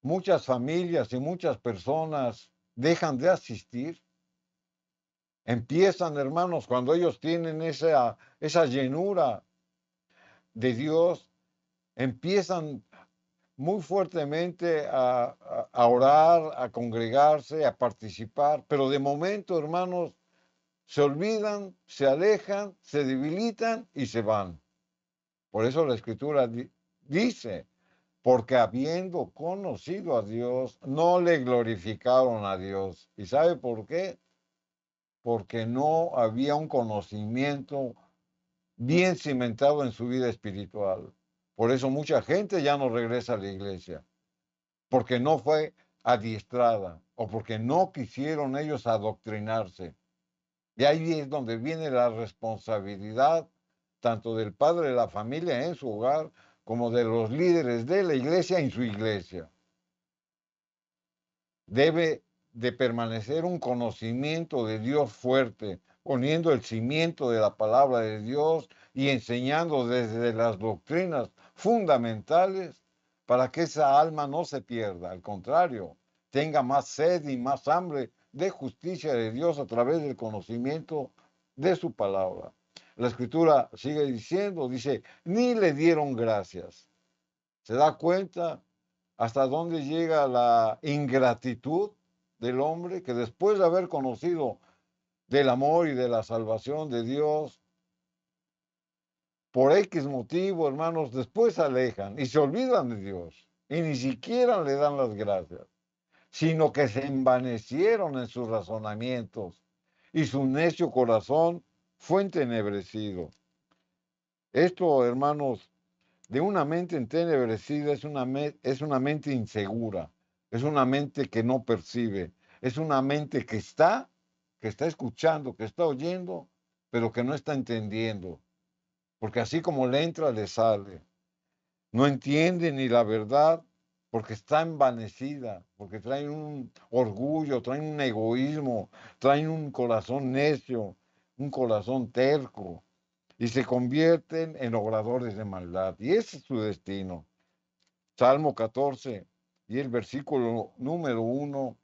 muchas familias y muchas personas dejan de asistir. Empiezan, hermanos, cuando ellos tienen esa llenura de Dios, empiezan muy fuertemente a orar, a congregarse, a participar, pero de momento, hermanos, se olvidan, se alejan, se debilitan y se van. Por eso la Escritura dice, porque habiendo conocido a Dios, no le glorificaron a Dios. ¿Y sabe por qué? Porque no había un conocimiento bien cimentado en su vida espiritual. Por eso mucha gente ya no regresa a la iglesia, porque no fue adiestrada o porque no quisieron ellos adoctrinarse. Y ahí es donde viene la responsabilidad tanto del padre de la familia en su hogar como de los líderes de la iglesia en su iglesia. Debe de permanecer un conocimiento de Dios fuerte, poniendo el cimiento de la palabra de Dios y enseñando desde las doctrinas fundamentales para que esa alma no se pierda. Al contrario, tenga más sed y más hambre de justicia de Dios a través del conocimiento de su palabra. La escritura sigue diciendo, dice, ni le dieron gracias. ¿Se da cuenta hasta dónde llega la ingratitud del hombre que después de haber conocido del amor y de la salvación de Dios, por X motivo, hermanos, después se alejan y se olvidan de Dios y ni siquiera le dan las gracias, sino que se envanecieron en sus razonamientos y su necio corazón fue entenebrecido? Esto, hermanos, de una mente entenebrecida es una mente insegura, es una mente que no percibe, es una mente que está escuchando, que está oyendo, pero que no está entendiendo, porque así como le entra, le sale. No entiende ni la verdad porque está envanecida, porque traen un orgullo, traen un egoísmo, traen un corazón necio, un corazón terco y se convierten en obradores de maldad. Y ese es su destino. Salmo 14 y el versículo número 1,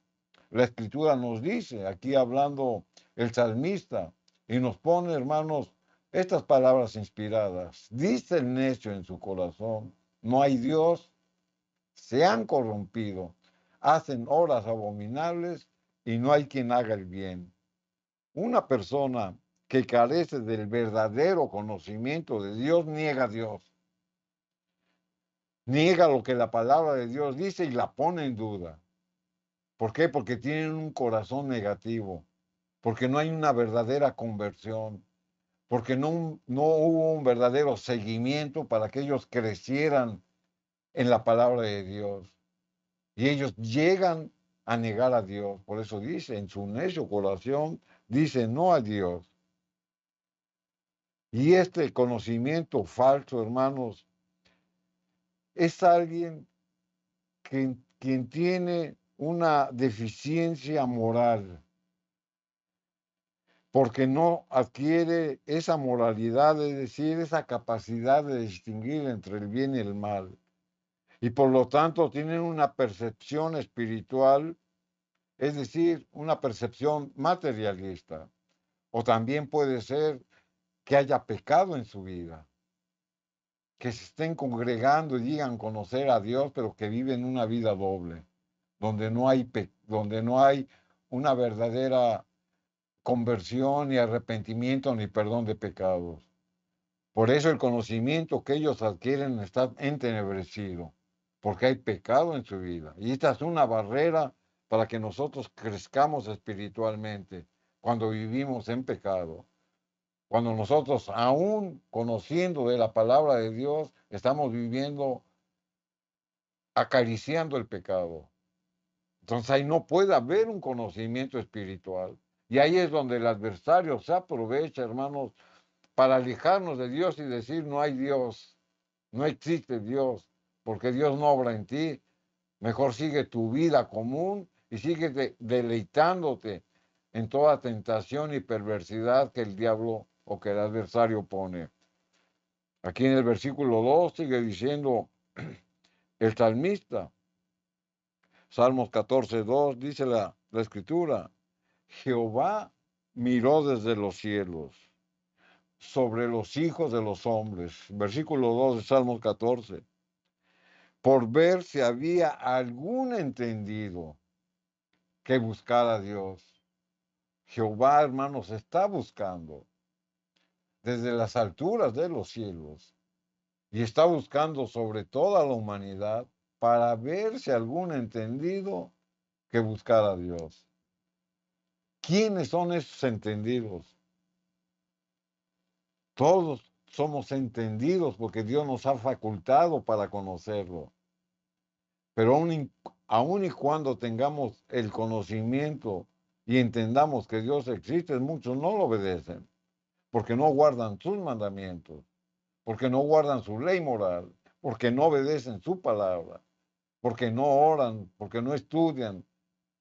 la escritura nos dice, aquí hablando el salmista, y nos pone, hermanos, estas palabras inspiradas. Dice el necio en su corazón, no hay Dios, se han corrompido, hacen obras abominables y no hay quien haga el bien. Una persona que carece del verdadero conocimiento de Dios niega a Dios, niega lo que la palabra de Dios dice y la pone en duda. ¿Por qué? Porque tienen un corazón negativo, porque no hay una verdadera conversión, porque no hubo un verdadero seguimiento para que ellos crecieran en la palabra de Dios. Y ellos llegan a negar a Dios. Por eso dice, en su necio corazón, dice no a Dios. Y este conocimiento falso, hermanos, es alguien quien tiene una deficiencia moral, porque no adquiere esa moralidad, es decir, esa capacidad de distinguir entre el bien y el mal. Y por lo tanto tienen una percepción espiritual, es decir, una percepción materialista, O también puede ser que haya pecado en su vida, que se estén congregando y digan conocer a Dios, pero que viven una vida doble, donde no hay una verdadera conversión, ni arrepentimiento, ni perdón de pecados. Por eso el conocimiento que ellos adquieren está entenebrecido, porque hay pecado en su vida. Y esta es una barrera para que nosotros crezcamos espiritualmente cuando vivimos en pecado. Cuando nosotros, aún conociendo de la palabra de Dios, estamos viviendo, acariciando el pecado. Entonces ahí no puede haber un conocimiento espiritual. Y ahí es donde el adversario se aprovecha, hermanos, para alejarnos de Dios y decir, no hay Dios, no existe Dios, porque Dios no obra en ti. Mejor sigue tu vida común y sigue deleitándote en toda tentación y perversidad que el diablo o que el adversario pone. Aquí en el versículo 2 sigue diciendo el salmista, Salmos 14:2, dice la escritura, Jehová miró desde los cielos sobre los hijos de los hombres. Versículo 2 de Salmos 14. Por ver si había algún entendido que buscara a Dios. Jehová, hermanos, está buscando desde las alturas de los cielos y está buscando sobre toda la humanidad para ver si algún entendido que buscara a Dios. ¿Quiénes son esos entendidos? Todos somos entendidos porque Dios nos ha facultado para conocerlo. Pero aun y cuando tengamos el conocimiento y entendamos que Dios existe, muchos no lo obedecen, porque no guardan sus mandamientos, porque no guardan su ley moral, porque no obedecen su palabra, porque no oran, porque no estudian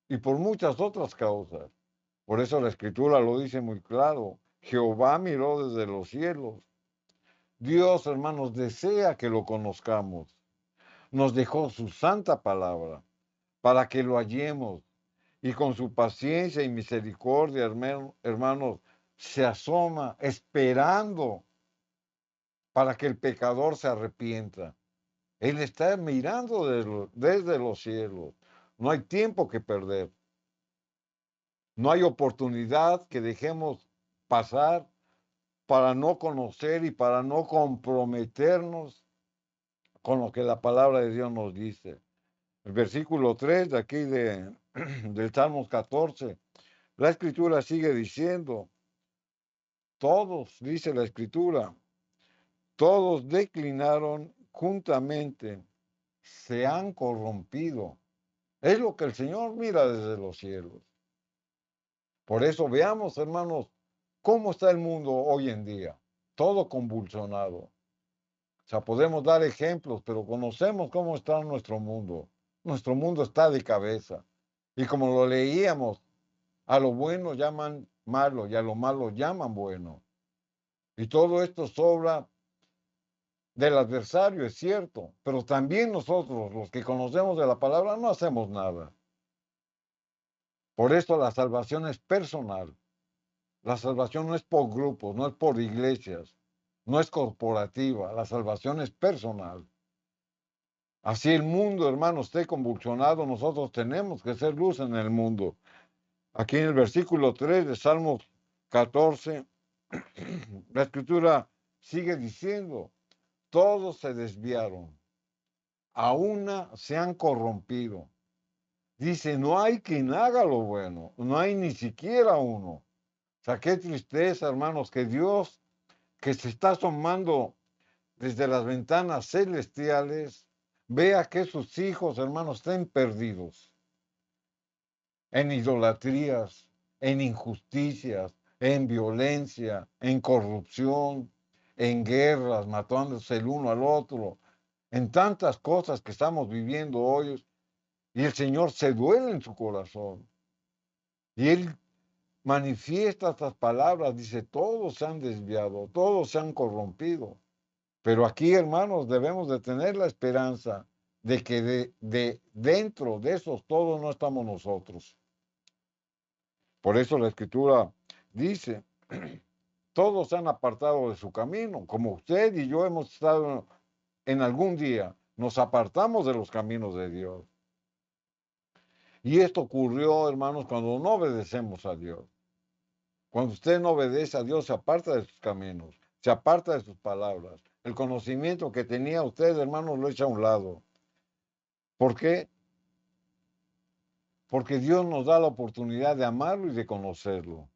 y por muchas otras causas. Por eso la Escritura lo dice muy claro. Jehová miró desde los cielos. Dios, hermanos, desea que lo conozcamos. Nos dejó su santa palabra para que lo hallemos y con su paciencia y misericordia, hermanos, se asoma esperando para que el pecador se arrepienta. Él está mirando desde los cielos. No hay tiempo que perder. No hay oportunidad que dejemos pasar para no conocer y para no comprometernos con lo que la palabra de Dios nos dice. El versículo 3 de aquí del Salmos 14, la Escritura sigue diciendo, todos, dice la Escritura, todos declinaron juntamente, se han corrompido. Es lo que el Señor mira desde los cielos. Por eso veamos, hermanos, cómo está el mundo hoy en día. Todo convulsionado. O sea, podemos dar ejemplos, pero conocemos cómo está nuestro mundo. Nuestro mundo está de cabeza. Y como lo leíamos, a lo bueno llaman malo y a lo malo llaman bueno. Y todo esto sobra del adversario, es cierto, pero también nosotros, los que conocemos de la palabra, no hacemos nada. Por eso la salvación es personal. La salvación no es por grupos, no es por iglesias, no es corporativa, la salvación es personal. Así el mundo, hermano, esté convulsionado, nosotros tenemos que ser luz en el mundo. Aquí en el versículo 3 de Salmos 14, la Escritura sigue diciendo, todos se desviaron, a una se han corrompido. Dice, no hay quien haga lo bueno, no hay ni siquiera uno. O sea, qué tristeza, hermanos, que Dios, que se está asomando desde las ventanas celestiales, vea que sus hijos, hermanos, estén perdidos en idolatrías, en injusticias, en violencia, en corrupción, en guerras, matándose el uno al otro, en tantas cosas que estamos viviendo hoy. Y el Señor se duele en su corazón. Y Él manifiesta estas palabras, dice, todos se han desviado, todos se han corrompido. Pero aquí, hermanos, debemos de tener la esperanza de que dentro de esos todos no estamos nosotros. Por eso la Escritura dice todos se han apartado de su camino, como usted y yo hemos estado en algún día, nos apartamos de los caminos de Dios. Y esto ocurrió, hermanos, cuando no obedecemos a Dios. Cuando usted no obedece a Dios, se aparta de sus caminos, se aparta de sus palabras. El conocimiento que tenía usted, hermanos, lo echa a un lado. ¿Por qué? Porque Dios nos da la oportunidad de amarlo y de conocerlo.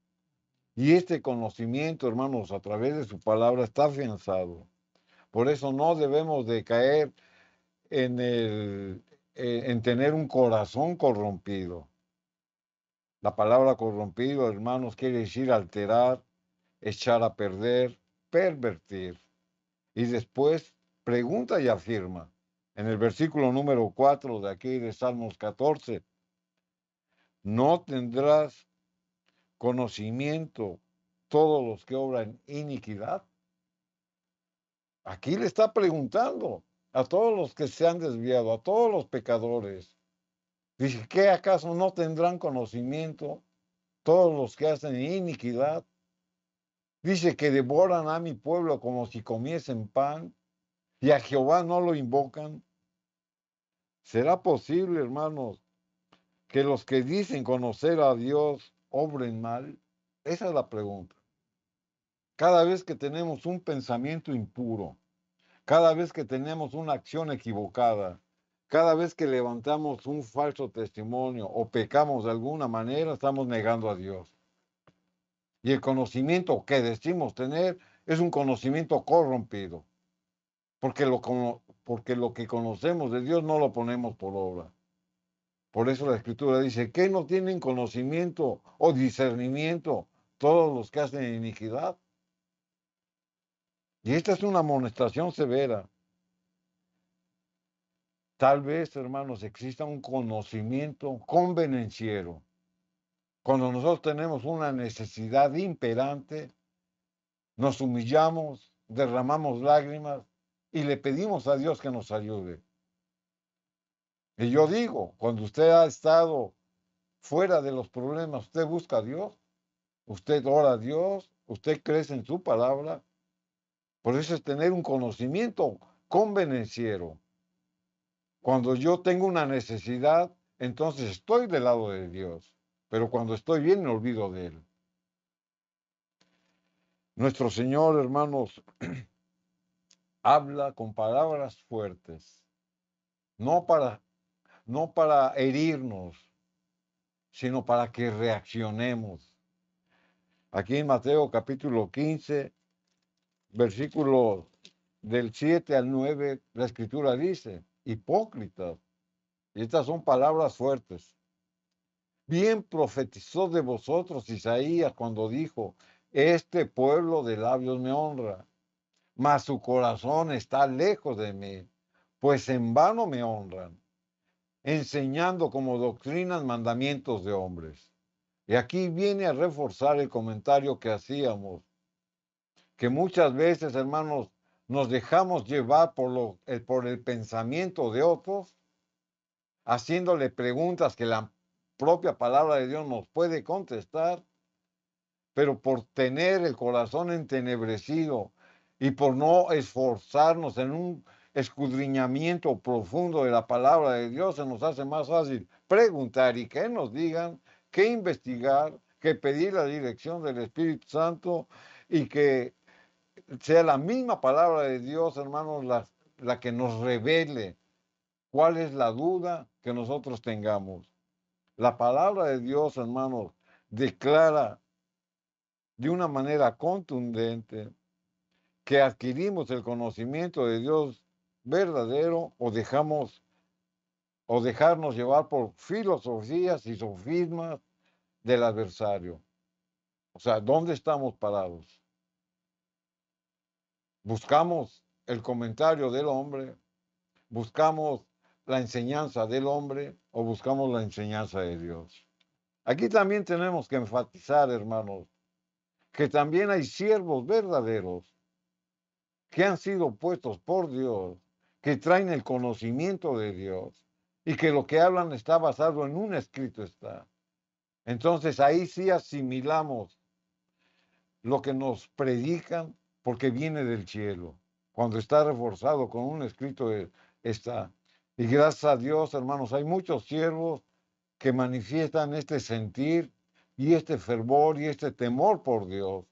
Y este conocimiento, hermanos, a través de su palabra está afianzado. Por eso no debemos de caer en tener un corazón corrompido. La palabra corrompido, hermanos, quiere decir alterar, echar a perder, pervertir. Y después pregunta y afirma. En el versículo número 4 de aquí de Salmos 14, no tendrás conocimiento todos los que obran iniquidad. Aquí le está preguntando a todos los que se han desviado, a todos los pecadores. Dice, ¿qué acaso no tendrán conocimiento todos los que hacen iniquidad? Dice que devoran a mi pueblo como si comiesen pan y a Jehová no lo invocan. ¿Será posible, hermanos, que los que dicen conocer a Dios obren mal? Esa es la pregunta. Cada vez que tenemos un pensamiento impuro, cada vez que tenemos una acción equivocada, cada vez que levantamos un falso testimonio o pecamos de alguna manera, estamos negando a Dios. Y el conocimiento que decimos tener es un conocimiento corrompido, porque lo que conocemos de Dios no lo ponemos por obra. Por eso la Escritura dice, ¿qué no tienen conocimiento o discernimiento todos los que hacen iniquidad? Y esta es una amonestación severa. Tal vez, hermanos, exista un conocimiento convenenciero. Cuando nosotros tenemos una necesidad imperante, nos humillamos, derramamos lágrimas y le pedimos a Dios que nos ayude. Y yo digo, cuando usted ha estado fuera de los problemas, usted busca a Dios, usted ora a Dios, usted crece en su palabra. Por eso es tener un conocimiento convenenciero. Cuando yo tengo una necesidad, entonces estoy del lado de Dios. Pero cuando estoy bien, me olvido de Él. Nuestro Señor, hermanos, habla con palabras fuertes, no para herirnos, sino para que reaccionemos. Aquí en Mateo capítulo 15, versículos del 7 al 9, la Escritura dice, hipócritas. Y estas son palabras fuertes. Bien profetizó de vosotros Isaías cuando dijo, este pueblo de labios me honra, mas su corazón está lejos de mí, pues en vano me honran, enseñando como doctrinas mandamientos de hombres. Y aquí viene a reforzar el comentario que hacíamos, que muchas veces, hermanos, nos dejamos llevar por el pensamiento de otros, haciéndole preguntas que la propia palabra de Dios nos puede contestar, pero por tener el corazón entenebrecido y por no esforzarnos en un escudriñamiento profundo de la palabra de Dios, se nos hace más fácil preguntar y que nos digan, que investigar, que pedir la dirección del Espíritu Santo y que sea la misma palabra de Dios, hermanos, la que nos revele cuál es la duda que nosotros tengamos. La palabra de Dios, hermanos, declara de una manera contundente que adquirimos el conocimiento de Dios verdadero o dejarnos llevar por filosofías y sofismas del adversario. O sea, ¿dónde estamos parados? Buscamos el comentario del hombre, buscamos la enseñanza del hombre o buscamos la enseñanza de Dios. Aquí también tenemos que enfatizar, hermanos, que también hay siervos verdaderos que han sido puestos por Dios, que traen el conocimiento de Dios y que lo que hablan está basado en un escrito está. Entonces ahí sí asimilamos lo que nos predican porque viene del cielo. Cuando está reforzado con un escrito está. Y gracias a Dios, hermanos, hay muchos siervos que manifiestan este sentir y este fervor y este temor por Dios.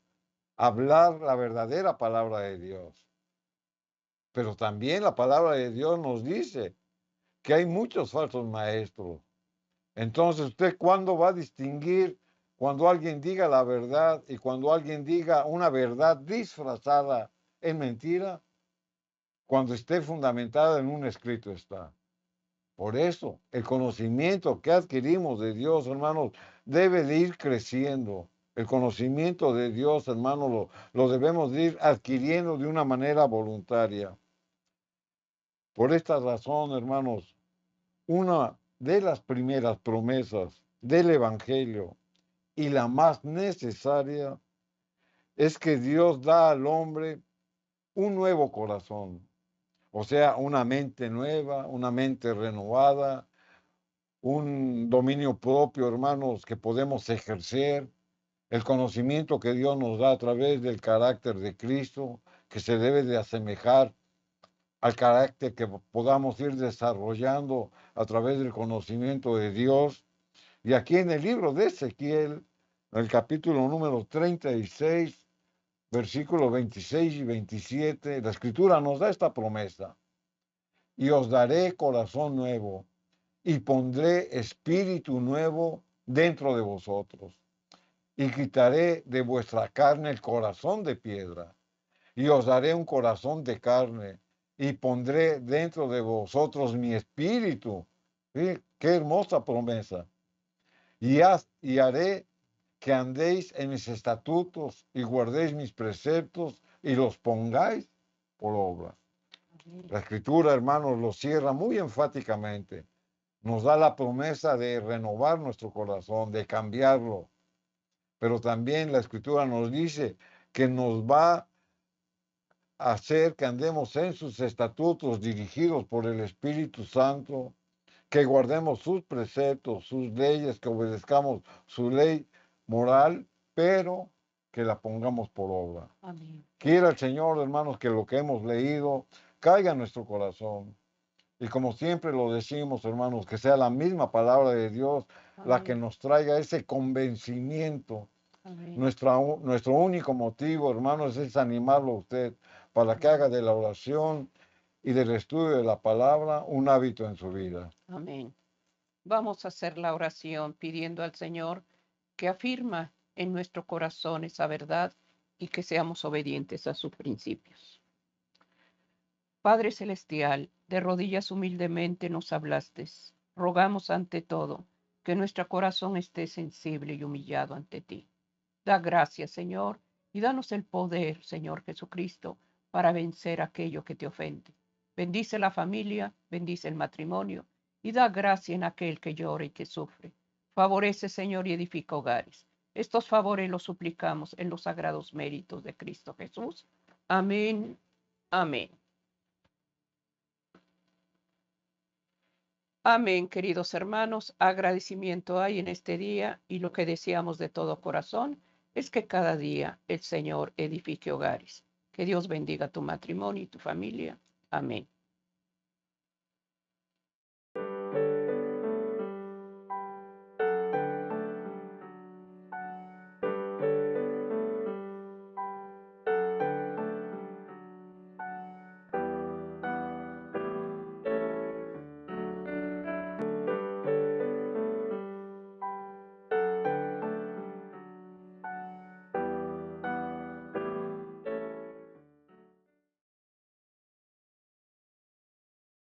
Hablar la verdadera palabra de Dios. Pero también la palabra de Dios nos dice que hay muchos falsos maestros. Entonces, ¿usted cuándo va a distinguir cuando alguien diga la verdad y cuando alguien diga una verdad disfrazada en mentira? Cuando esté fundamentada en un escrito está. Por eso, el conocimiento que adquirimos de Dios, hermanos, debe de ir creciendo. El conocimiento de Dios, hermanos, lo debemos de ir adquiriendo de una manera voluntaria. Por esta razón, hermanos, una de las primeras promesas del Evangelio y la más necesaria es que Dios da al hombre un nuevo corazón, o sea, una mente nueva, una mente renovada, un dominio propio, hermanos, que podemos ejercer, el conocimiento que Dios nos da a través del carácter de Cristo, que se debe de asemejar al carácter que podamos ir desarrollando a través del conocimiento de Dios. Y aquí en el libro de Ezequiel, el capítulo número 36, versículos 26 y 27, la escritura nos da esta promesa. Y os daré corazón nuevo y pondré espíritu nuevo dentro de vosotros. Y quitaré de vuestra carne el corazón de piedra y os daré un corazón de carne y pondré dentro de vosotros mi espíritu. ¿Sí? Qué hermosa promesa. Y haré que andéis en mis estatutos y guardéis mis preceptos y los pongáis por obra. La escritura, hermanos, lo cierra muy enfáticamente. Nos da la promesa de renovar nuestro corazón, de cambiarlo. Pero también la escritura nos dice que nos va a hacer que andemos en sus estatutos dirigidos por el Espíritu Santo, que guardemos sus preceptos, sus leyes, que obedezcamos su ley moral, pero que la pongamos por obra. Amén. Quiera el Señor, hermanos, que lo que hemos leído caiga en nuestro corazón. Y como siempre lo decimos, hermanos, que sea la misma palabra de Dios la que Amén. nos traiga ese convencimiento. Amén. Nuestro único motivo, hermanos, es animarlo a usted para que haga de la oración y del estudio de la palabra un hábito en su vida. Amén. Vamos a hacer la oración pidiendo al Señor que afirma en nuestro corazón esa verdad y que seamos obedientes a sus principios. Padre Celestial, de rodillas humildemente nos hablaste. Rogamos ante todo que nuestro corazón esté sensible y humillado ante ti. Da gracias, Señor, y danos el poder, Señor Jesucristo, para vencer aquello que te ofende. Bendice la familia, bendice el matrimonio, y da gracia en aquel que llora y que sufre. Favorece, Señor, y edifica hogares. Estos favores los suplicamos en los sagrados méritos de Cristo Jesús. Amén. Amén. Amén, queridos hermanos. Agradecimiento hay en este día y lo que deseamos de todo corazón es que cada día el Señor edifique hogares. Que Dios bendiga tu matrimonio y tu familia. Amén.